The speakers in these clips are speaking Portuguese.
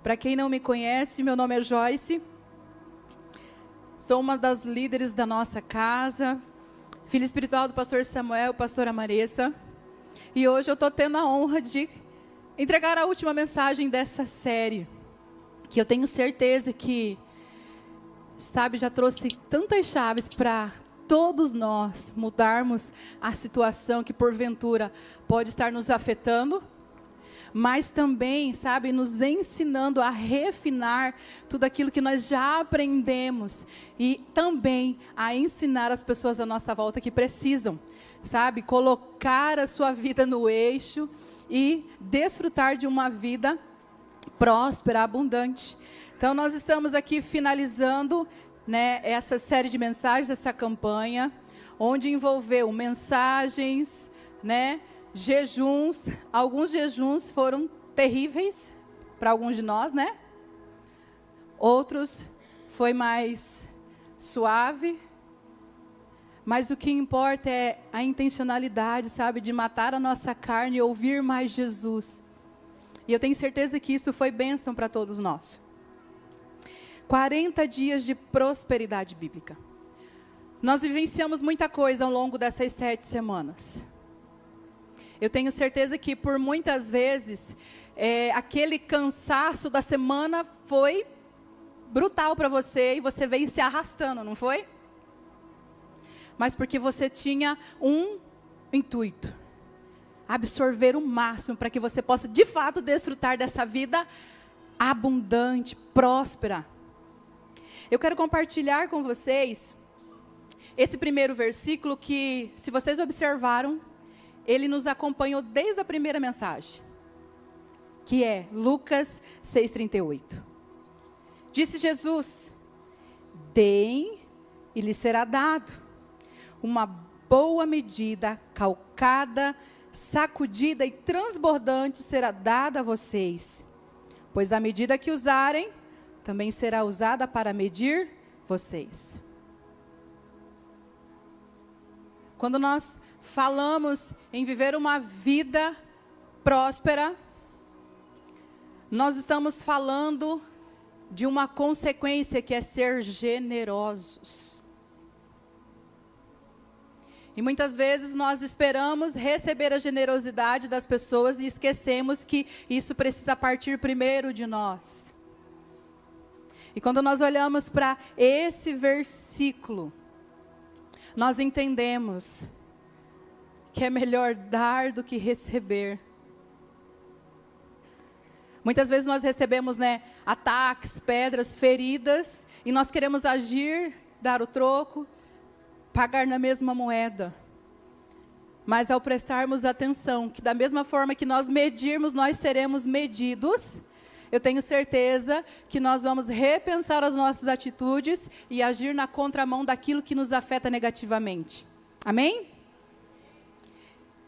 Para quem não me conhece, meu nome é Joyce. Sou uma das líderes da nossa casa, filha espiritual do pastor Samuel, pastora Marissa. E hoje eu estou tendo a honra de entregar a última mensagem dessa série, que eu tenho certeza que, já trouxe tantas chaves para todos nós mudarmos a situação que porventura pode estar nos afetando, mas também, nos ensinando a refinar tudo aquilo que nós já aprendemos e também a ensinar as pessoas à nossa volta que precisam, colocar a sua vida no eixo e desfrutar de uma vida próspera, abundante. Então, nós estamos aqui finalizando, essa série de mensagens, essa campanha, onde envolveu mensagens, jejuns. Alguns jejuns foram terríveis para alguns de nós, Outros foi mais suave. Mas o que importa é a intencionalidade, de matar a nossa carne e ouvir mais Jesus. E eu tenho certeza que isso foi bênção para todos nós. 40 dias de prosperidade bíblica. Nós vivenciamos muita coisa ao longo dessas 7 semanas. Eu tenho certeza que por muitas vezes, aquele cansaço da semana foi brutal para você e você veio se arrastando, não foi? Mas porque você tinha um intuito: absorver o máximo para que você possa de fato desfrutar dessa vida abundante, próspera. Eu quero compartilhar com vocês esse primeiro versículo que, se vocês observaram, ele nos acompanhou desde a primeira mensagem, que é Lucas 6,38. Disse Jesus: deem e lhes será dado, uma boa medida, calcada, sacudida e transbordante será dada a vocês, pois a medida que usarem, também será usada para medir vocês. Quando nós falamos em viver uma vida próspera, nós estamos falando de uma consequência que é ser generosos. E muitas vezes nós esperamos receber a generosidade das pessoas e esquecemos que isso precisa partir primeiro de nós. E quando nós olhamos para esse versículo, nós entendemos que é melhor dar do que receber. Muitas vezes nós recebemos, ataques, pedras, feridas, e nós queremos agir, dar o troco, pagar na mesma moeda. Mas ao prestarmos atenção, que da mesma forma que nós medirmos, nós seremos medidos, eu tenho certeza que nós vamos repensar as nossas atitudes e agir na contramão daquilo que nos afeta negativamente. Amém?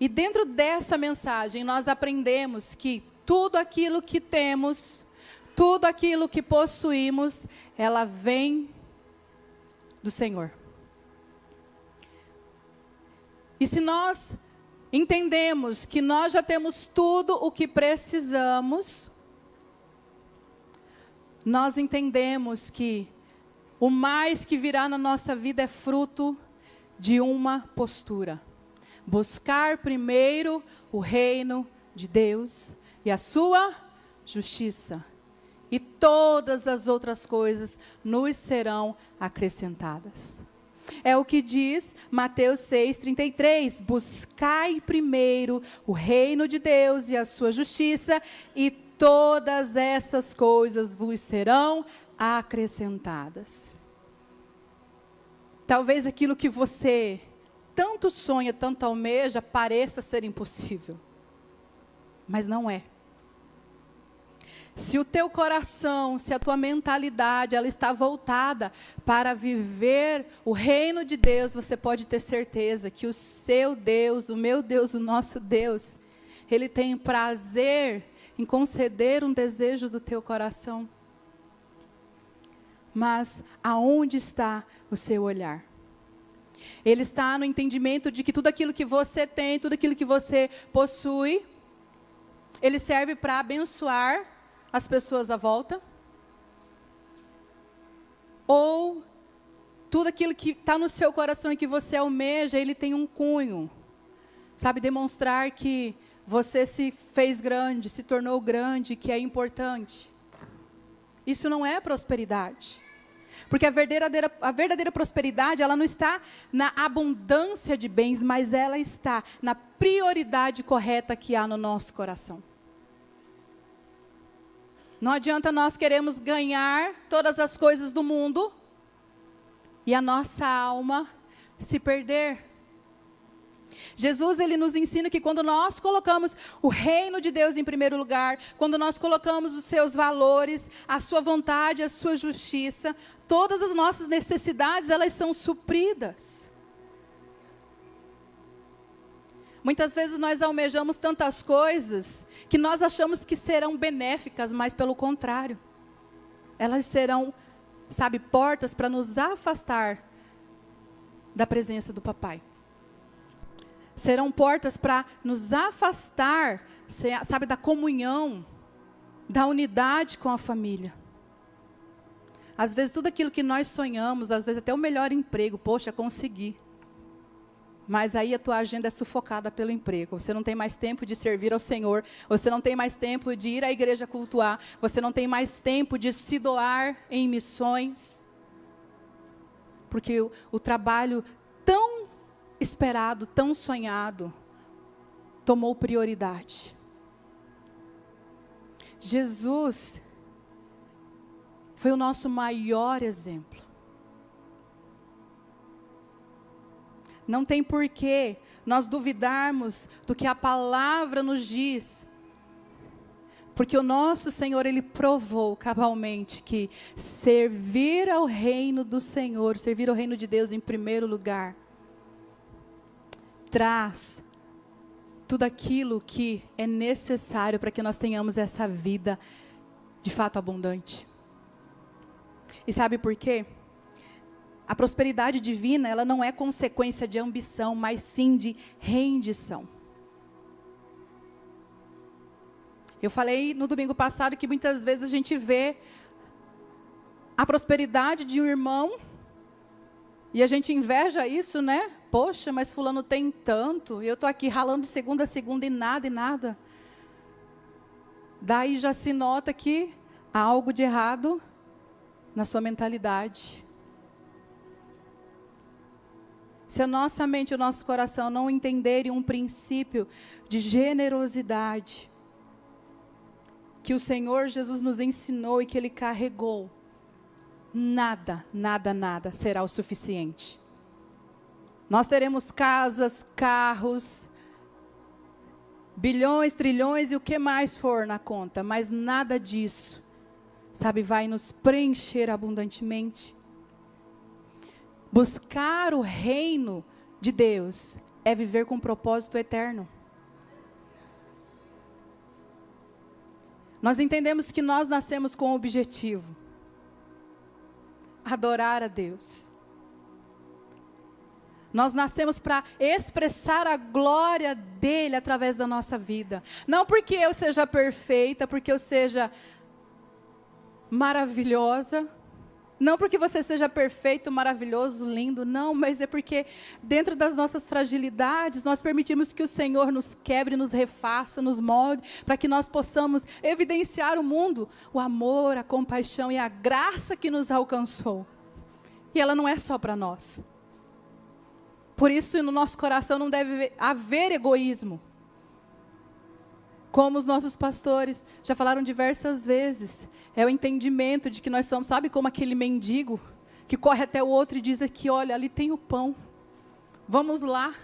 E dentro dessa mensagem, nós aprendemos que tudo aquilo que temos, tudo aquilo que possuímos, ela vem do Senhor. E se nós entendemos que nós já temos tudo o que precisamos, nós entendemos que o mais que virá na nossa vida é fruto de uma postura. Buscar primeiro o reino de Deus e a sua justiça. E todas as outras coisas nos serão acrescentadas. É o que diz Mateus 6,33. Buscai primeiro o reino de Deus e a sua justiça, e todas essas coisas vos serão acrescentadas. Talvez aquilo que você tanto sonha, tanto almeja, pareça ser impossível. Mas não é. Se o teu coração, se a tua mentalidade, ela está voltada para viver o reino de Deus, você pode ter certeza que o seu Deus, o meu Deus, o nosso Deus, Ele tem prazer em conceder um desejo do teu coração. Mas aonde está o seu olhar? Ele está no entendimento de que tudo aquilo que você tem, tudo aquilo que você possui, ele serve para abençoar as pessoas à volta? Ou tudo aquilo que está no seu coração e que você almeja, ele tem um cunho? Sabe, demonstrar que você se fez grande, se tornou grande, que é importante. Isso não é prosperidade. Porque a verdadeira prosperidade, ela não está na abundância de bens, mas ela está na prioridade correta que há no nosso coração. Não adianta nós queremos ganhar todas as coisas do mundo e a nossa alma se perder. Jesus, ele nos ensina que quando nós colocamos o reino de Deus em primeiro lugar, quando nós colocamos os seus valores, a sua vontade, a sua justiça, todas as nossas necessidades, elas são supridas. Muitas vezes nós almejamos tantas coisas que nós achamos que serão benéficas, mas pelo contrário, elas serão, sabe, portas para nos afastar da presença do Papai. Serão portas para nos afastar, sabe, da comunhão, da unidade com a família. Às vezes tudo aquilo que nós sonhamos, às vezes até o melhor emprego, poxa, consegui. Mas aí a tua agenda é sufocada pelo emprego. Você não tem mais tempo de servir ao Senhor. Você não tem mais tempo de ir à igreja cultuar. Você não tem mais tempo de se doar em missões. Porque o trabalho tão esperado, tão sonhado, tomou prioridade. Jesus foi o nosso maior exemplo. Não tem porquê nós duvidarmos do que a palavra nos diz. Porque o nosso Senhor, ele provou cabalmente que servir ao reino do Senhor, servir ao reino de Deus em primeiro lugar, traz tudo aquilo que é necessário para que nós tenhamos essa vida de fato abundante. E sabe por quê? A prosperidade divina, ela não é consequência de ambição, mas sim de rendição. Eu falei no domingo passado que muitas vezes a gente vê a prosperidade de um irmão e a gente inveja isso, né? Poxa, mas fulano tem tanto, e eu estou aqui ralando de segunda a segunda e nada. Daí já se nota que há algo de errado na sua mentalidade. Se a nossa mente e o nosso coração não entenderem um princípio de generosidade, que o Senhor Jesus nos ensinou e que Ele carregou, nada será o suficiente. Nós teremos casas, carros, bilhões, trilhões e o que mais for na conta, mas nada disso, sabe, vai nos preencher abundantemente. Buscar o reino de Deus é viver com um propósito eterno. Nós entendemos que nós nascemos com um objetivo: adorar a Deus. Nós nascemos para expressar a glória dEle através da nossa vida. Não porque eu seja perfeita, porque eu seja maravilhosa. Não porque você seja perfeito, maravilhoso, lindo, não, mas é porque dentro das nossas fragilidades, nós permitimos que o Senhor nos quebre, nos refaça, nos molde, para que nós possamos evidenciar ao mundo o amor, a compaixão e a graça que nos alcançou. E ela não é só para nós. Por isso, no nosso coração não deve haver egoísmo. Como os nossos pastores já falaram diversas vezes, é o entendimento de que nós somos, sabe, como aquele mendigo que corre até o outro e diz aqui, olha, ali tem o pão, vamos lá.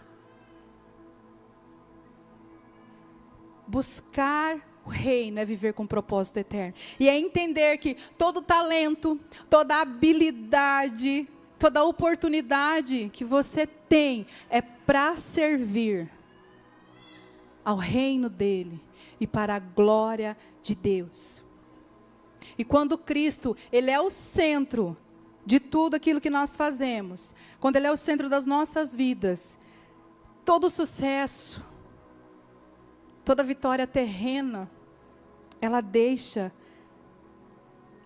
Buscar o reino é viver com um propósito eterno. E é entender que todo talento, toda habilidade, toda oportunidade que você tem é para servir ao reino dele e para a glória de Deus. E quando Cristo, Ele é o centro de tudo aquilo que nós fazemos, quando Ele é o centro das nossas vidas, todo sucesso, toda vitória terrena, ela deixa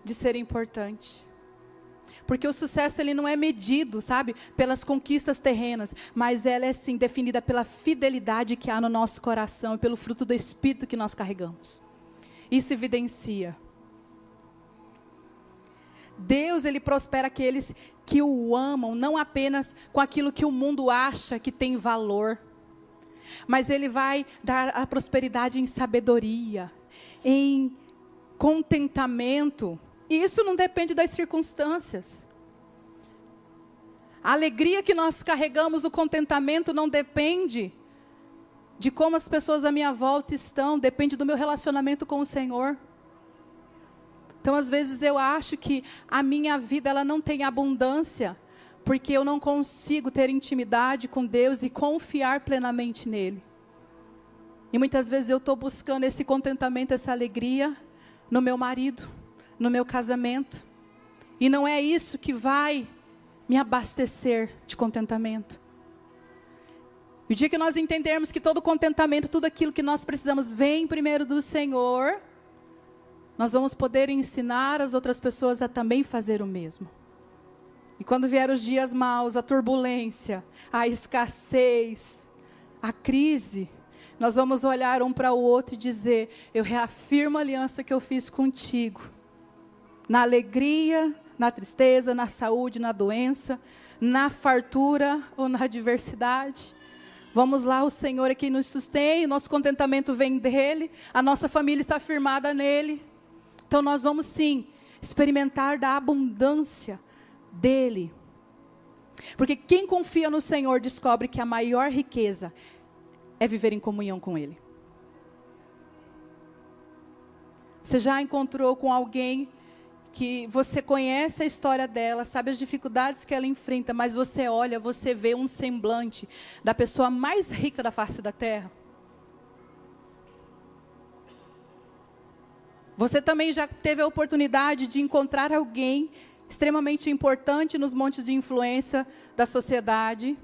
de ser importante. Porque o sucesso ele não é medido, sabe, pelas conquistas terrenas, mas ela é sim definida pela fidelidade que há no nosso coração e pelo fruto do Espírito que nós carregamos. Isso evidencia. Deus, ele prospera aqueles que o amam, não apenas com aquilo que o mundo acha que tem valor, mas ele vai dar a prosperidade em sabedoria, em contentamento. E isso não depende das circunstâncias. A alegria que nós carregamos, o contentamento, não depende de como as pessoas à minha volta estão, depende do meu relacionamento com o Senhor. Então, às vezes eu acho que a minha vida ela não tem abundância, porque eu não consigo ter intimidade com Deus e confiar plenamente nele. E muitas vezes eu estou buscando esse contentamento, essa alegria no meu marido, no meu casamento. E não é isso que vai me abastecer de contentamento. E o dia que nós entendermos que todo contentamento, tudo aquilo que nós precisamos vem primeiro do Senhor, nós vamos poder ensinar as outras pessoas a também fazer o mesmo. E quando vier os dias maus, a turbulência, a escassez, a crise, nós vamos olhar um para o outro e dizer: eu reafirmo a aliança que eu fiz contigo. Na alegria, na tristeza, na saúde, na doença, na fartura ou na adversidade. Vamos lá, o Senhor é quem nos sustém, o nosso contentamento vem dEle, a nossa família está firmada nele. Então nós vamos sim experimentar da abundância dEle. Porque quem confia no Senhor descobre que a maior riqueza é viver em comunhão com Ele. Você já encontrou com alguém que você conhece a história dela, sabe as dificuldades que ela enfrenta, mas você olha, você vê um semblante da pessoa mais rica da face da terra? Você também já teve a oportunidade de encontrar alguém extremamente importante nos montes de influência da sociedade?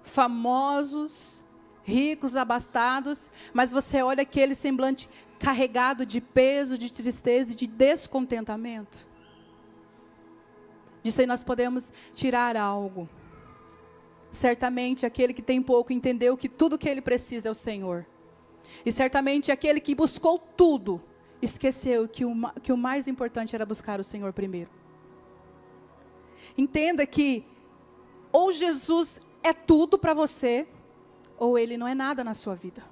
Famosos, ricos, abastados, mas você olha aquele semblante carregado de peso, de tristeza e de descontentamento. Disso aí nós podemos tirar algo. Certamente aquele que tem pouco entendeu que tudo que ele precisa é o Senhor. E certamente aquele que buscou tudo, esqueceu que o mais importante era buscar o Senhor primeiro. Entenda que ou Jesus é tudo para você, ou Ele não é nada na sua vida.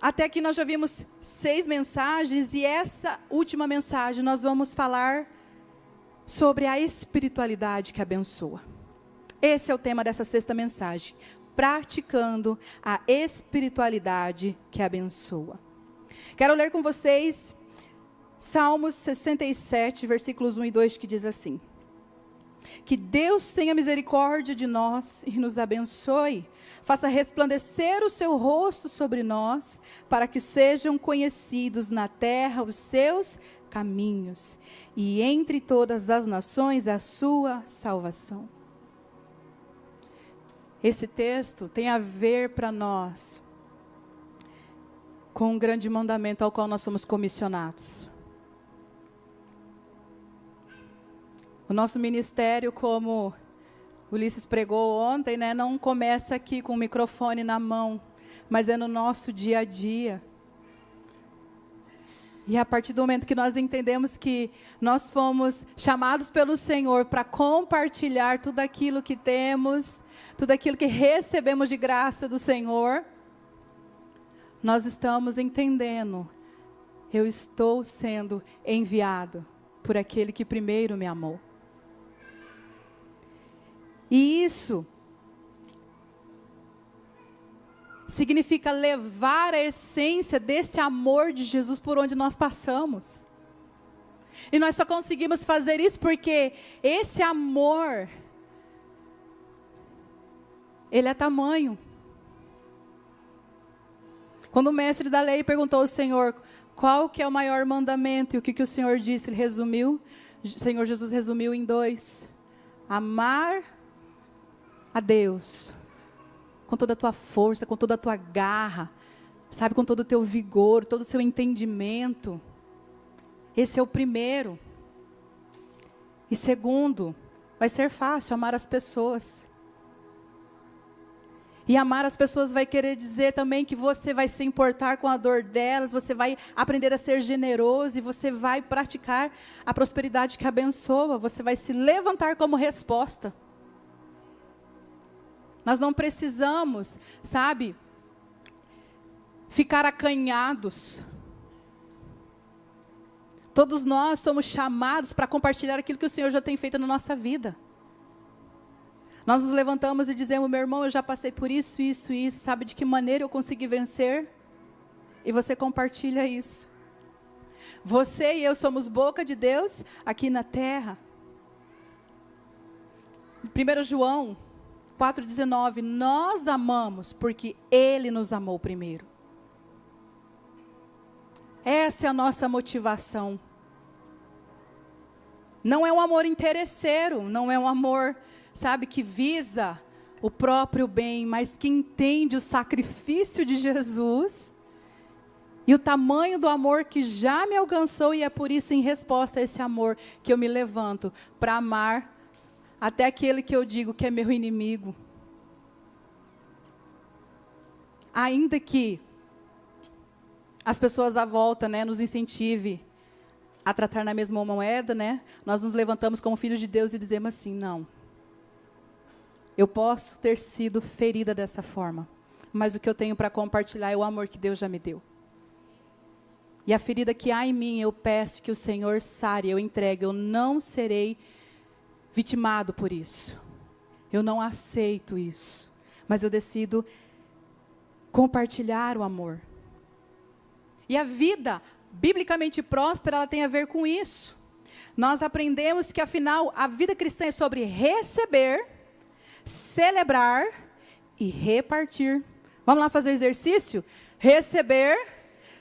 Até aqui nós já vimos 6 mensagens, e essa última mensagem nós vamos falar sobre a espiritualidade que abençoa. Esse é o tema dessa 6ª mensagem. Praticando a espiritualidade que abençoa. Quero ler com vocês Salmos 67, versículos 1 e 2, que diz assim: que Deus tenha misericórdia de nós e nos abençoe, faça resplandecer o seu rosto sobre nós, para que sejam conhecidos na terra os seus caminhos, e entre todas as nações a sua salvação. Esse texto tem a ver para nós com um grande mandamento ao qual nós somos comissionados. O nosso ministério, como Ulisses pregou ontem, né, não começa aqui com o microfone na mão, mas é no nosso dia a dia. E a partir do momento que nós entendemos que nós fomos chamados pelo Senhor para compartilhar tudo aquilo que temos, tudo aquilo que recebemos de graça do Senhor, nós estamos entendendo: eu estou sendo enviado por aquele que primeiro me amou. E isso significa levar a essência desse amor de Jesus por onde nós passamos. E nós só conseguimos fazer isso porque esse amor, ele é tamanho. Quando o mestre da lei perguntou ao Senhor qual que é o maior mandamento, e o que o Senhor disse, ele resumiu, o Senhor Jesus resumiu em 2: amar a Deus com toda a tua força, com toda a tua garra, sabe, com todo o teu vigor, todo o seu entendimento. Esse é o primeiro. E segundo, vai ser fácil amar as pessoas. E amar as pessoas vai querer dizer também que você vai se importar com a dor delas, você vai aprender a ser generoso e você vai praticar a prosperidade que abençoa, você vai se levantar como resposta. Nós não precisamos, sabe, ficar acanhados. Todos nós somos chamados para compartilhar aquilo que o Senhor já tem feito na nossa vida. Nós nos levantamos e dizemos, meu irmão, eu já passei por isso, isso, isso. Sabe de que maneira eu consegui vencer? E você compartilha isso. Você e eu somos boca de Deus aqui na terra. 1 João 4,19, nós amamos porque Ele nos amou primeiro. Essa é a nossa motivação. Não é um amor interesseiro, não é um amor, sabe, que visa o próprio bem, mas que entende o sacrifício de Jesus e o tamanho do amor que já me alcançou, e é por isso, em resposta a esse amor, que eu me levanto para amar até aquele que eu digo que é meu inimigo. Ainda que as pessoas à volta, né, nos incentive a tratar na mesma moeda, né, nós nos levantamos como filhos de Deus e dizemos assim, não. Eu posso ter sido ferida dessa forma, mas o que eu tenho para compartilhar é o amor que Deus já me deu. E a ferida que há em mim, eu peço que o Senhor sare, eu entregue, eu não serei vitimado por isso. Eu não aceito isso, mas eu decido compartilhar o amor. E a vida biblicamente próspera, ela tem a ver com isso. Nós aprendemos que, afinal, a vida cristã é sobre receber, celebrar e repartir. Vamos lá fazer o exercício? Receber,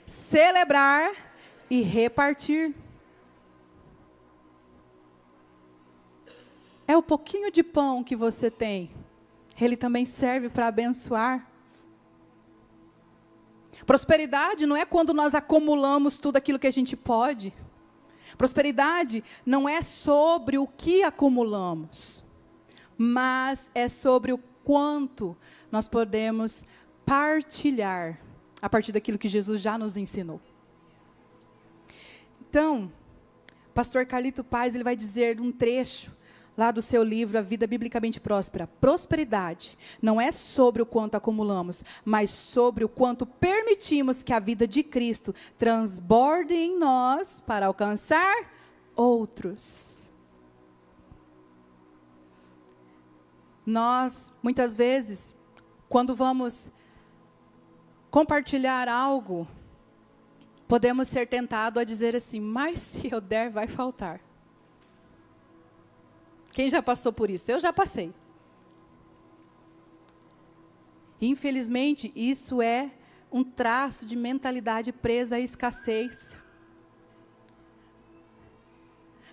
celebrar e repartir. É o pouquinho de pão que você tem. Ele também serve para abençoar. Prosperidade não é quando nós acumulamos tudo aquilo que a gente pode. Prosperidade não é sobre o que acumulamos, mas é sobre o quanto nós podemos partilhar a partir daquilo que Jesus já nos ensinou. Então, pastor Carlito Paz, ele vai dizer um trecho lá do seu livro, A Vida Biblicamente Próspera. Prosperidade não é sobre o quanto acumulamos, mas sobre o quanto permitimos que a vida de Cristo transborde em nós para alcançar outros. Nós, muitas vezes, quando vamos compartilhar algo, podemos ser tentados a dizer assim, mas se eu der, vai faltar. Quem já passou por isso? Eu já passei. Infelizmente, isso é um traço de mentalidade presa à escassez.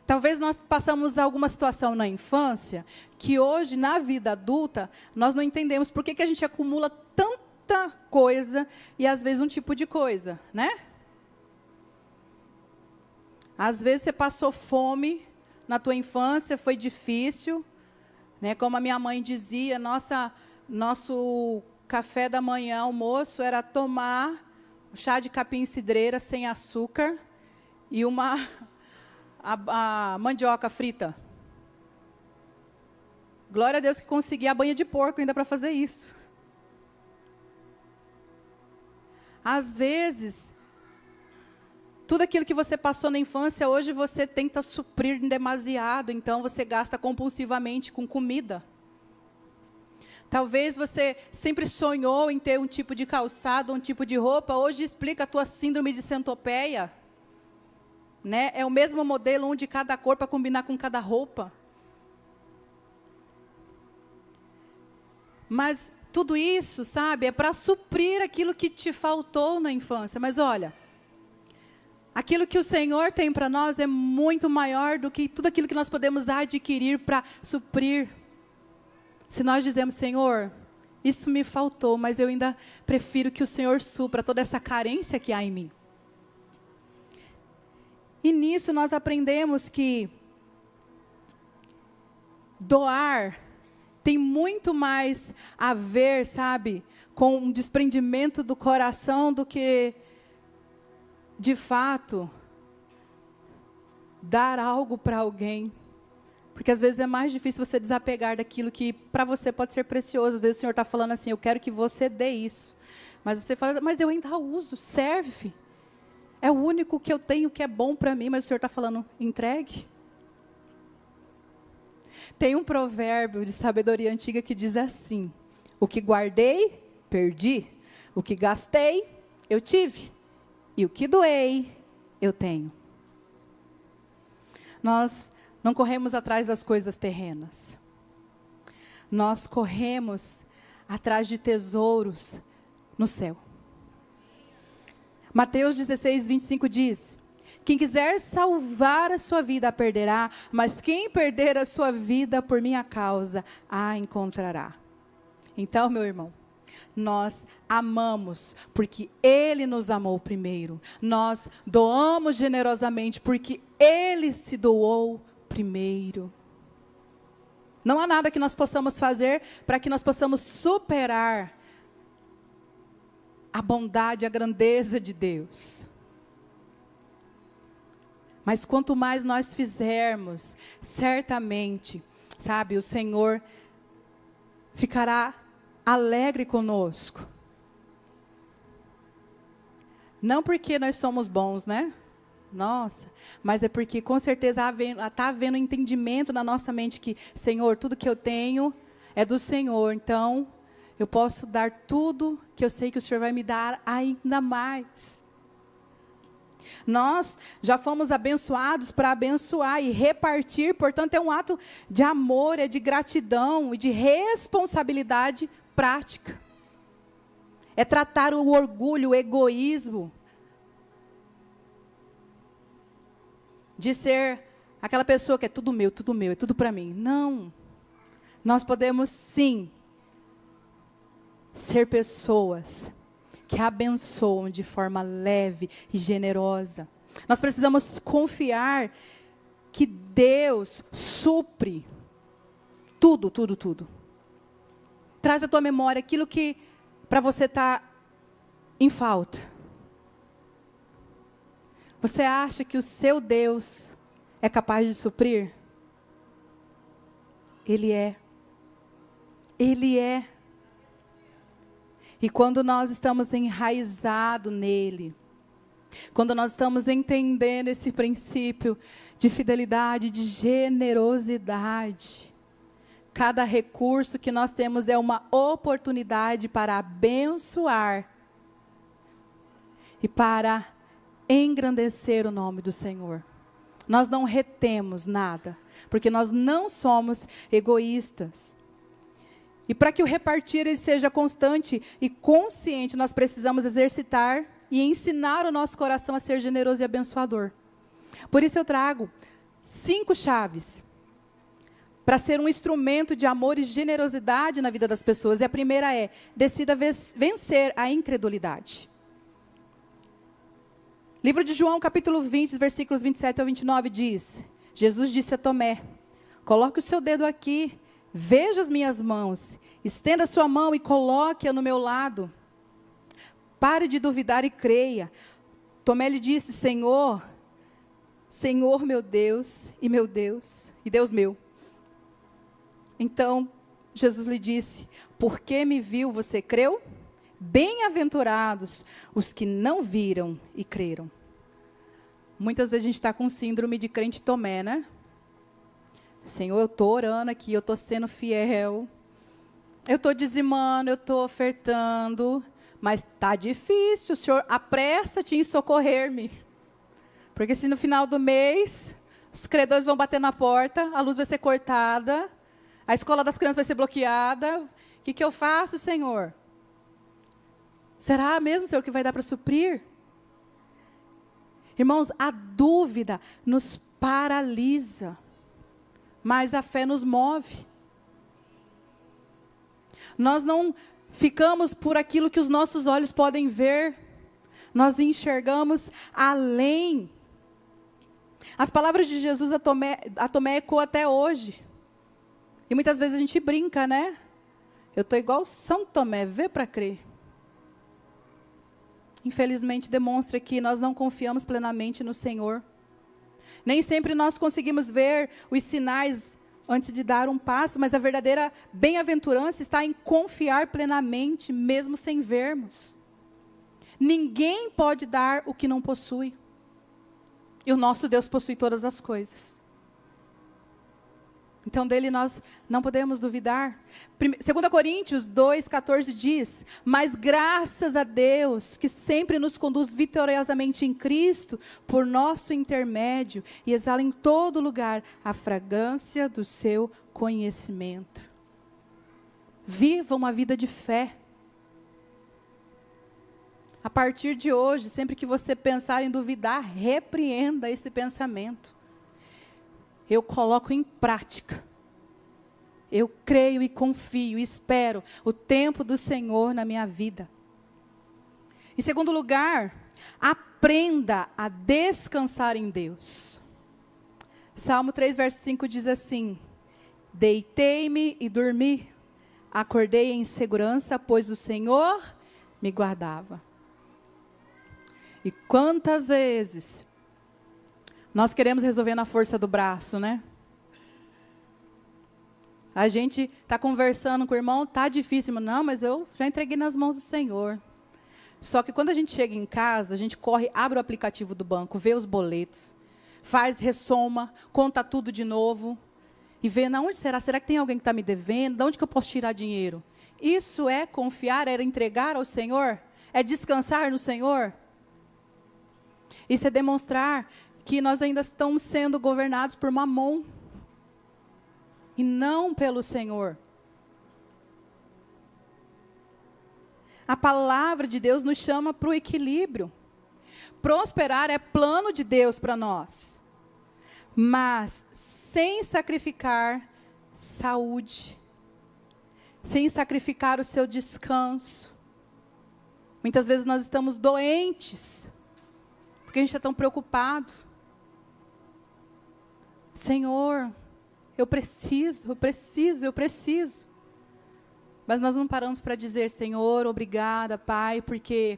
Talvez nós passamos alguma situação na infância, que hoje, na vida adulta, nós não entendemos por que a gente acumula tanta coisa e, às vezes, um tipo de coisa, né? Às vezes, você passou fome na tua infância, foi difícil, né? Como a minha mãe dizia, nosso café da manhã, almoço, era tomar um chá de capim-cidreira sem açúcar e a mandioca frita. Glória a Deus que consegui a banha de porco ainda para fazer isso. Às vezes, tudo aquilo que você passou na infância, hoje você tenta suprir demasiado, então você gasta compulsivamente com comida. Talvez você sempre sonhou em ter um tipo de calçado, um tipo de roupa, hoje explica a tua síndrome de centopeia. Né? É o mesmo modelo, um de cada cor para combinar com cada roupa. Mas tudo isso, sabe, é para suprir aquilo que te faltou na infância. Mas olha, aquilo que o Senhor tem para nós é muito maior do que tudo aquilo que nós podemos adquirir para suprir. Se nós dizemos, Senhor, isso me faltou, mas eu ainda prefiro que o Senhor supra toda essa carência que há em mim. E nisso nós aprendemos que doar tem muito mais a ver, sabe, com um desprendimento do coração do que, de fato, dar algo para alguém. Porque às vezes é mais difícil você desapegar daquilo que para você pode ser precioso. Às vezes o Senhor está falando assim, eu quero que você dê isso. Mas você fala, mas eu ainda uso, serve. É o único que eu tenho que é bom para mim, mas o Senhor está falando, entregue. Tem um provérbio de sabedoria antiga que diz assim, o que guardei, perdi. O que gastei, eu tive. E o que doei, eu tenho. Nós não corremos atrás das coisas terrenas. Nós corremos atrás de tesouros no céu. Mateus 16, 25 diz, quem quiser salvar a sua vida a perderá, mas quem perder a sua vida por minha causa, a encontrará. Então, meu irmão, nós amamos porque Ele nos amou primeiro. Nós doamos generosamente porque Ele se doou primeiro. Não há nada que nós possamos fazer para que nós possamos superar a bondade, a grandeza de Deus. Mas quanto mais nós fizermos, certamente, sabe, o Senhor ficará alegre conosco. Não porque nós somos bons, né? Nossa, mas é porque com certeza está havendo entendimento na nossa mente que, Senhor, tudo que eu tenho é do Senhor, então eu posso dar tudo que eu sei que o Senhor vai me dar ainda mais. Nós já fomos abençoados para abençoar e repartir, portanto é um ato de amor, é de gratidão e de responsabilidade prática. É tratar o orgulho, o egoísmo, de ser aquela pessoa que é tudo meu, é tudo para mim. Não. Nós podemos sim ser pessoas que abençoam de forma leve e generosa. Nós precisamos confiar que Deus supre tudo, tudo, tudo. Traz à tua memória aquilo que para você está em falta. Você acha que o seu Deus é capaz de suprir? Ele é. Ele é. E quando nós estamos enraizados nele, quando nós estamos entendendo esse princípio de fidelidade, de generosidade, cada recurso que nós temos é uma oportunidade para abençoar e para engrandecer o nome do Senhor. Nós não retemos nada, porque nós não somos egoístas. E para que o repartir ele seja constante e consciente, nós precisamos exercitar e ensinar o nosso coração a ser generoso e abençoador. Por isso eu trago 5 chaves para ser um instrumento de amor e generosidade na vida das pessoas. E a primeira é, decida vencer a incredulidade. Livro de João, capítulo 20, versículos 27 ao 29 diz, Jesus disse a Tomé, coloque o seu dedo aqui, veja as minhas mãos, estenda a sua mão e coloque-a no meu lado. Pare de duvidar e creia. Tomé lhe disse, Senhor, Senhor meu Deus, e Deus meu. Então, Jesus lhe disse, porque me viu, você creu? Bem-aventurados os que não viram e creram. Muitas vezes a gente está com síndrome de crente Tomé, né? Senhor, eu estou orando aqui, eu estou sendo fiel, eu estou dizimando, eu estou ofertando, mas está difícil, o Senhor apressa-te em socorrer-me. Porque se no final do mês, os credores vão bater na porta, a luz vai ser cortada, a escola das crianças vai ser bloqueada, o que eu faço, Senhor? Será mesmo, Senhor, que vai dar para suprir? Irmãos, a dúvida nos paralisa, mas a fé nos move. Nós não ficamos por aquilo que os nossos olhos podem ver, nós enxergamos além. As palavras de Jesus a Tomé ecoam até hoje. E muitas vezes a gente brinca, né? Eu estou igual São Tomé, vê para crer. Infelizmente demonstra que nós não confiamos plenamente no Senhor. Nem sempre nós conseguimos ver os sinais antes de dar um passo, mas a verdadeira bem-aventurança está em confiar plenamente, mesmo sem vermos. Ninguém pode dar o que não possui. E o nosso Deus possui todas as coisas. Então dele nós não podemos duvidar. 2 Coríntios 2,14 diz: mas graças a Deus, que sempre nos conduz vitoriosamente em Cristo, por nosso intermédio, e exala em todo lugar a fragrância do seu conhecimento. Viva uma vida de fé. A partir de hoje, sempre que você pensar em duvidar, repreenda esse pensamento. Eu coloco em prática. Eu creio e confio, e espero o tempo do Senhor na minha vida. Em segundo lugar, aprenda a descansar em Deus. Salmo 3, verso 5 diz assim: deitei-me e dormi, acordei em segurança, pois o Senhor me guardava. E quantas vezes nós queremos resolver na força do braço, né? A gente está conversando com o irmão, está difícil. Não, mas eu já entreguei nas mãos do Senhor. Só que quando a gente chega em casa, a gente corre, abre o aplicativo do banco, vê os boletos, faz, ressoma, conta tudo de novo. E vê, não, onde será? Será que tem alguém que está me devendo? De onde que eu posso tirar dinheiro? Isso é confiar, é entregar ao Senhor? É descansar no Senhor? Isso é demonstrar que nós ainda estamos sendo governados por Mamon e não pelo Senhor. A palavra de Deus nos chama para o equilíbrio. Prosperar é plano de Deus para nós, mas sem sacrificar saúde, sem sacrificar o seu descanso. Muitas vezes nós estamos doentes, porque a gente está tão preocupado. Senhor, eu preciso. Mas nós não paramos para dizer: Senhor, obrigada, Pai, porque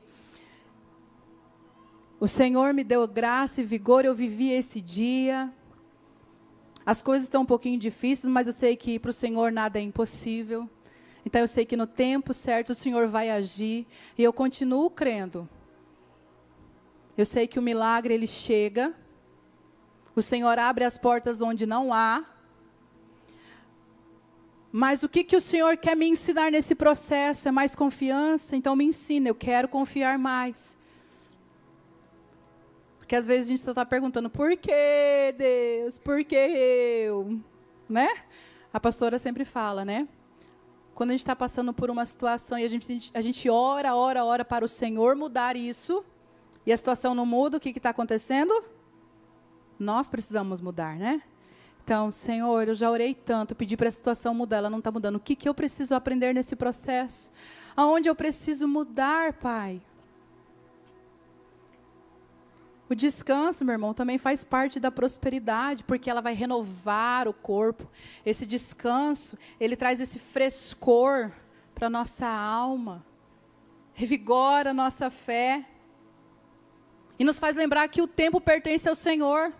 o Senhor me deu graça e vigor, eu vivi esse dia. As coisas estão um pouquinho difíceis, mas eu sei que para o Senhor nada é impossível. Então eu sei que no tempo certo o Senhor vai agir, e eu continuo crendo. Eu sei que o milagre ele chega. O Senhor abre as portas onde não há. Mas o que o Senhor quer me ensinar nesse processo? É mais confiança? Então me ensina, eu quero confiar mais. Porque às vezes a gente só está perguntando: por que Deus? Por que eu? Né? A pastora sempre fala, né? Quando a gente está passando por uma situação e a gente ora para o Senhor mudar isso, e a situação não muda, o que está acontecendo? Nós precisamos mudar, né? Então, Senhor, eu já orei tanto, pedi para a situação mudar, ela não está mudando. O que eu preciso aprender nesse processo? Aonde eu preciso mudar, Pai? O descanso, meu irmão, também faz parte da prosperidade, porque ela vai renovar o corpo. Esse descanso, ele traz esse frescor para a nossa alma, revigora a nossa fé, e nos faz lembrar que o tempo pertence ao Senhor.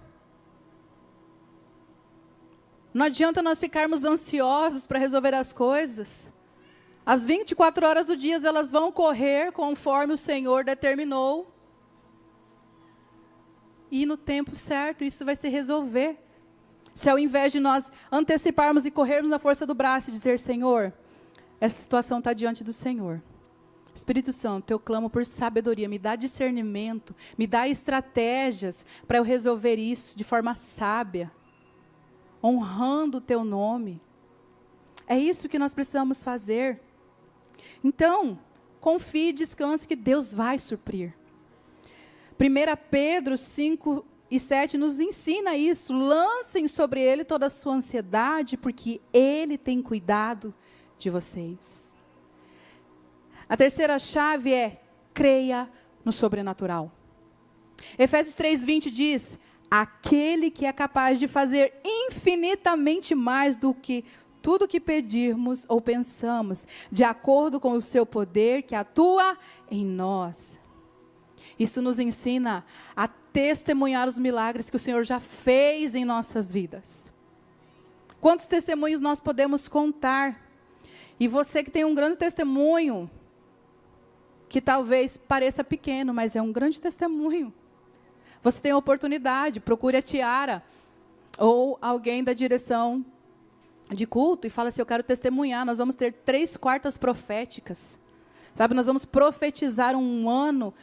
Não adianta nós ficarmos ansiosos para resolver as coisas. As 24 horas do dia, elas vão correr conforme o Senhor determinou. E no tempo certo, isso vai se resolver. Se ao invés de nós anteciparmos e corrermos na força do braço e dizer: Senhor, essa situação está diante do Senhor. Espírito Santo, eu clamo por sabedoria, me dá discernimento, me dá estratégias para eu resolver isso de forma sábia, honrando o teu nome. É isso que nós precisamos fazer. Então, confie e descanse que Deus vai suprir. 1 Pedro 5:7 nos ensina isso. Lancem sobre Ele toda a sua ansiedade, porque Ele tem cuidado de vocês. A terceira chave é: creia no sobrenatural. Efésios 3:20 diz: aquele que é capaz de fazer infinitamente mais do que tudo que pedirmos ou pensamos, de acordo com o seu poder que atua em nós. Isso nos ensina a testemunhar os milagres que o Senhor já fez em nossas vidas. Quantos testemunhos nós podemos contar? E você que tem um grande testemunho, que talvez pareça pequeno, mas é um grande testemunho. Você tem a oportunidade, procure a Tiara, ou alguém da direção de culto, e fala assim: eu quero testemunhar. Nós vamos ter 3 quartas proféticas. Sabe, nós vamos profetizar um ano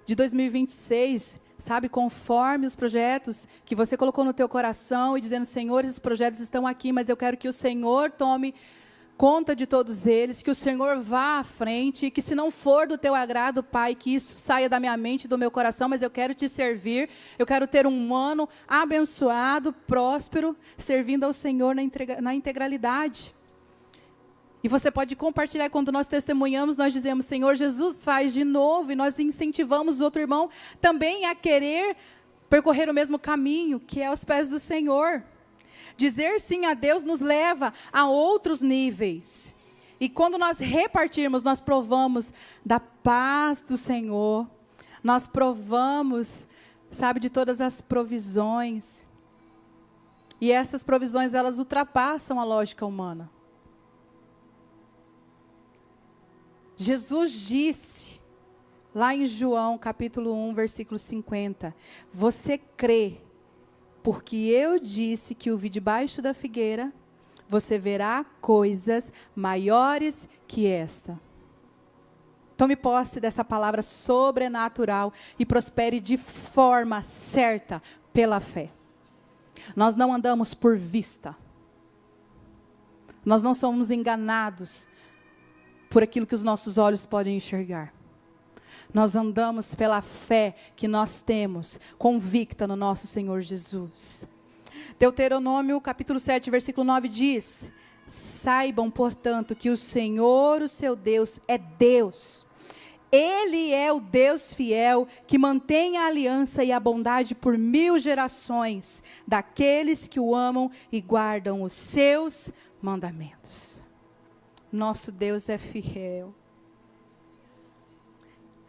de 2026, sabe, conforme os projetos que você colocou no teu coração, e dizendo: Senhor, esses projetos estão aqui, mas eu quero que o Senhor tome conta de todos eles, que o Senhor vá à frente, e que se não for do teu agrado, Pai, que isso saia da minha mente e do meu coração, mas eu quero te servir, eu quero ter um ano abençoado, próspero, servindo ao Senhor na integralidade. E você pode compartilhar. Quando nós testemunhamos, nós dizemos: Senhor Jesus, faz de novo, e nós incentivamos o outro irmão também a querer percorrer o mesmo caminho, que é aos pés do Senhor. Dizer sim a Deus nos leva a outros níveis. E quando nós repartirmos, nós provamos da paz do Senhor. Nós provamos, sabe, de todas as provisões. E essas provisões, elas ultrapassam a lógica humana. Jesus disse, lá em João, capítulo 1, versículo 50, você crê, porque eu disse que o vi debaixo da figueira, você verá coisas maiores que esta. Tome posse dessa palavra sobrenatural e prospere de forma certa pela fé. Nós não andamos por vista. Nós não somos enganados por aquilo que os nossos olhos podem enxergar. Nós andamos pela fé que nós temos, convicta no nosso Senhor Jesus. Deuteronômio, capítulo 7, versículo 9 diz: saibam, portanto, que o Senhor, o seu Deus, é Deus. Ele é o Deus fiel, que mantém a aliança e a bondade por 1000 gerações, daqueles que o amam e guardam os seus mandamentos. Nosso Deus é fiel.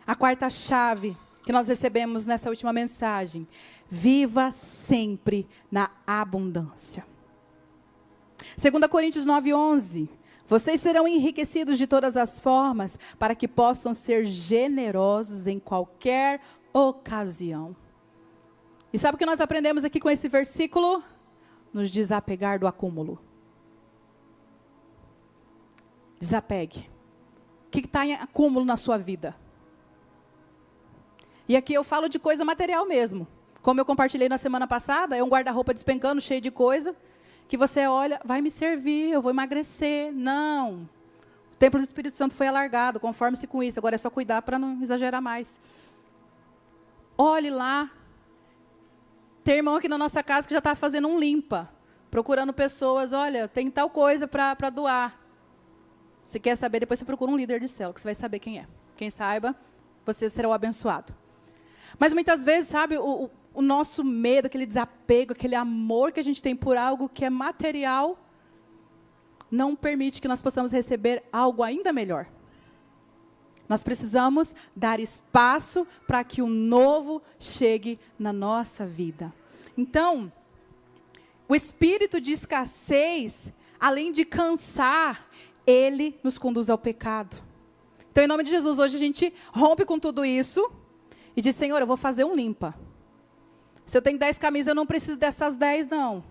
A quarta chave que nós recebemos nessa última mensagem: viva sempre na abundância. 2 Coríntios 9:11, vocês serão enriquecidos de todas as formas, para que possam ser generosos em qualquer ocasião. E sabe o que nós aprendemos aqui com esse versículo? Nos desapegar do acúmulo. Desapegue. O que está em acúmulo na sua vida? E aqui eu falo de coisa material mesmo. Como eu compartilhei na semana passada, é um guarda-roupa despencando, cheio de coisa, que você olha, vai me servir, eu vou emagrecer. Não. O templo do Espírito Santo foi alargado, conforme-se com isso. Agora é só cuidar para não exagerar mais. Olhe lá. Tem irmão aqui na nossa casa que já está fazendo um limpa, procurando pessoas, olha, tem tal coisa para doar. Se quer saber, depois você procura um líder de célula, que você vai saber quem é. Quem saiba, você será o abençoado. Mas muitas vezes, sabe, o nosso medo, aquele desapego, aquele amor que a gente tem por algo que é material, não permite que nós possamos receber algo ainda melhor. Nós precisamos dar espaço para que o novo chegue na nossa vida. Então, o espírito de escassez, além de cansar, ele nos conduz ao pecado. Então, em nome de Jesus, hoje a gente rompe com tudo isso e diz: Senhor, eu vou fazer um limpa. Se eu tenho 10 camisas, eu não preciso dessas 10, não.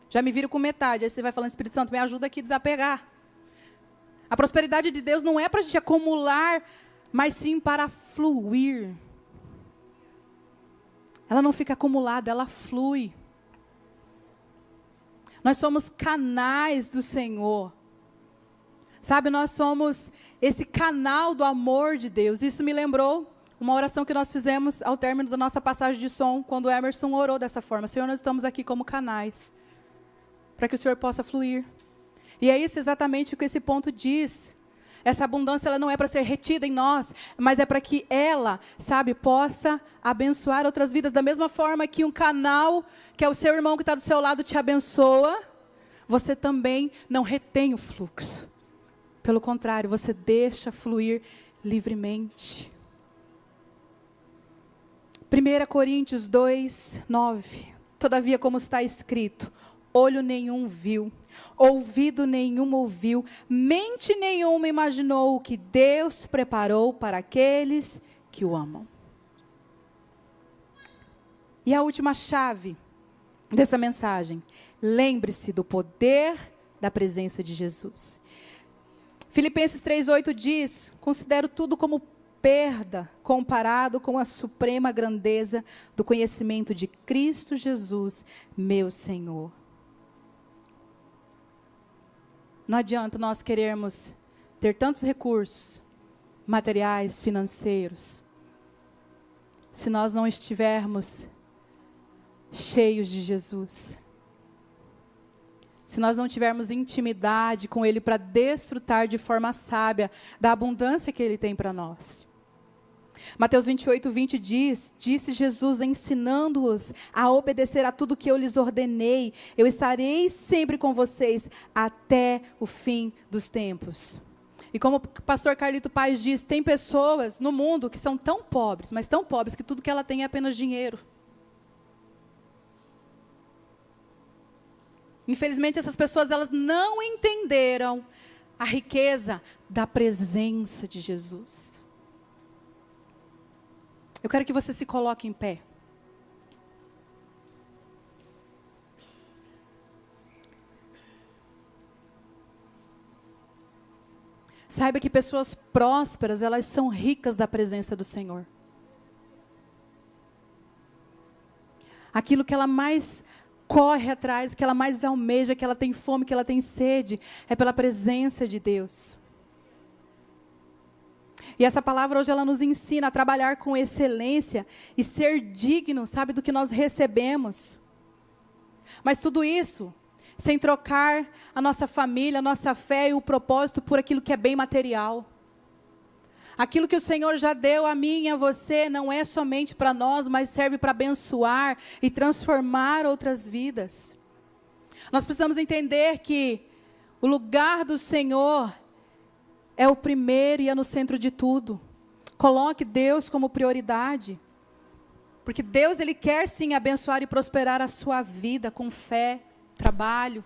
Já me viro com metade. Aí você vai falando: Espírito Santo, me ajuda aqui a desapegar. A prosperidade de Deus não é para a gente acumular, mas sim para fluir. Ela não fica acumulada, ela flui. Nós somos canais do Senhor. Sabe, nós somos esse canal do amor de Deus. Isso me lembrou uma oração que nós fizemos ao término da nossa passagem de som, quando o Emerson orou dessa forma: Senhor, nós estamos aqui como canais, para que o Senhor possa fluir. E é isso exatamente o que esse ponto diz. Essa abundância ela não é para ser retida em nós, mas é para que ela, sabe, possa abençoar outras vidas. Da mesma forma que um canal, que é o seu irmão que está do seu lado, te abençoa, você também não retém o fluxo. Pelo contrário, você deixa fluir livremente. 1 Coríntios 2, 9. Todavia, como está escrito, olho nenhum viu, ouvido nenhum ouviu, mente nenhuma imaginou o que Deus preparou para aqueles que o amam. E a última chave dessa mensagem: lembre-se do poder da presença de Jesus. Filipenses 3,8 diz: considero tudo como perda comparado com a suprema grandeza do conhecimento de Cristo Jesus, meu Senhor. Não adianta nós querermos ter tantos recursos materiais, financeiros, se nós não estivermos cheios de Jesus. Se nós não tivermos intimidade com Ele para desfrutar de forma sábia da abundância que Ele tem para nós. Mateus 28, 20 diz: disse Jesus, ensinando-os a obedecer a tudo que eu lhes ordenei, eu estarei sempre com vocês até o fim dos tempos. E como o pastor Carlito Paz diz, tem pessoas no mundo que são tão pobres, mas tão pobres que tudo que ela tem é apenas dinheiro. Infelizmente, essas pessoas elas não entenderam a riqueza da presença de Jesus. Eu quero que você se coloque em pé. Saiba que pessoas prósperas, elas são ricas da presença do Senhor. Aquilo que ela mais corre atrás, que ela mais almeja, que ela tem fome, que ela tem sede, é pela presença de Deus. E essa palavra hoje ela nos ensina a trabalhar com excelência e ser digno, sabe, do que nós recebemos. Mas tudo isso sem trocar a nossa família, a nossa fé e o propósito por aquilo que é bem material. Aquilo que o Senhor já deu a mim e a você não é somente para nós, mas serve para abençoar e transformar outras vidas. Nós precisamos entender que o lugar do Senhor é o primeiro e é no centro de tudo. Coloque Deus como prioridade. Porque Deus, Ele quer sim abençoar e prosperar a sua vida com fé, trabalho.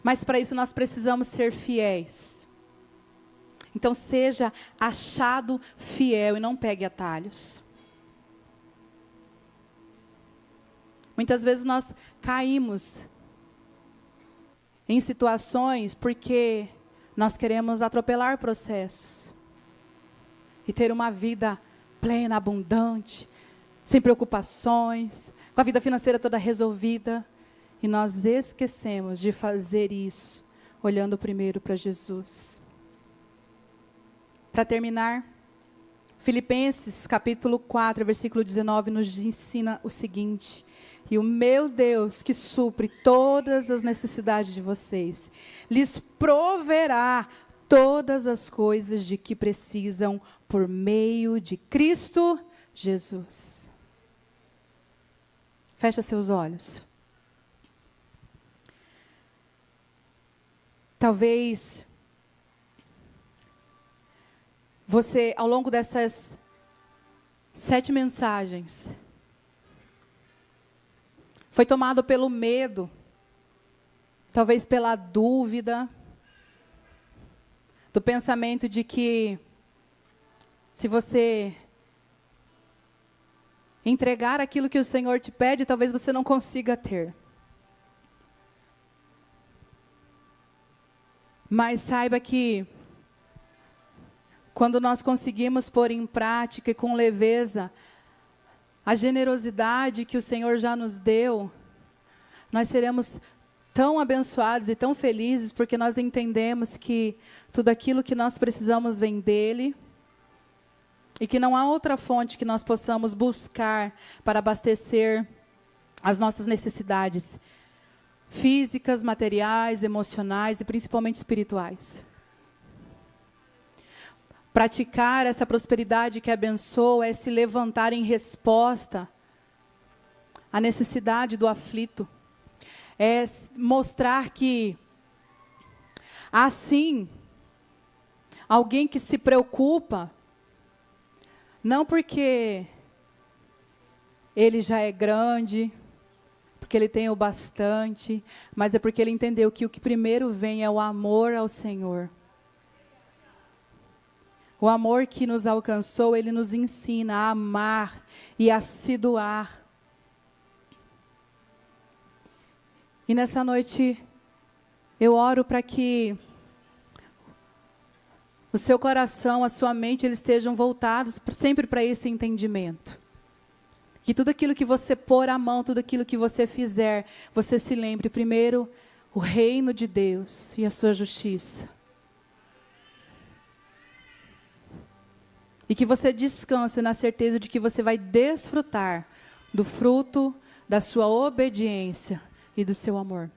Mas para isso nós precisamos ser fiéis. Então seja achado fiel e não pegue atalhos. Muitas vezes nós caímos em situações porque nós queremos atropelar processos. E ter uma vida plena, abundante, sem preocupações, com a vida financeira toda resolvida. E nós esquecemos de fazer isso, olhando primeiro para Jesus. Para terminar, Filipenses capítulo 4, versículo 19, nos ensina o seguinte: e o meu Deus, que supre todas as necessidades de vocês, lhes proverá todas as coisas de que precisam por meio de Cristo Jesus. Fecha seus olhos. Talvez você, ao longo dessas 7 mensagens, foi tomado pelo medo, talvez pela dúvida, do pensamento de que se você entregar aquilo que o Senhor te pede, talvez você não consiga ter. Mas saiba que quando nós conseguimos pôr em prática e com leveza a generosidade que o Senhor já nos deu, nós seremos tão abençoados e tão felizes, porque nós entendemos que tudo aquilo que nós precisamos vem dEle, e que não há outra fonte que nós possamos buscar para abastecer as nossas necessidades físicas, materiais, emocionais e principalmente espirituais. Praticar essa prosperidade que abençoa é se levantar em resposta à necessidade do aflito. É mostrar que, assim, alguém que se preocupa, não porque ele já é grande, porque ele tem o bastante, mas é porque ele entendeu que o que primeiro vem é o amor ao Senhor. O amor que nos alcançou, ele nos ensina a amar e a se doar. E nessa noite, eu oro para que o seu coração, a sua mente, eles estejam voltados sempre para esse entendimento. Que tudo aquilo que você pôr a mão, tudo aquilo que você fizer, você se lembre primeiro o reino de Deus e a sua justiça. E que você descanse na certeza de que você vai desfrutar do fruto da sua obediência e do seu amor.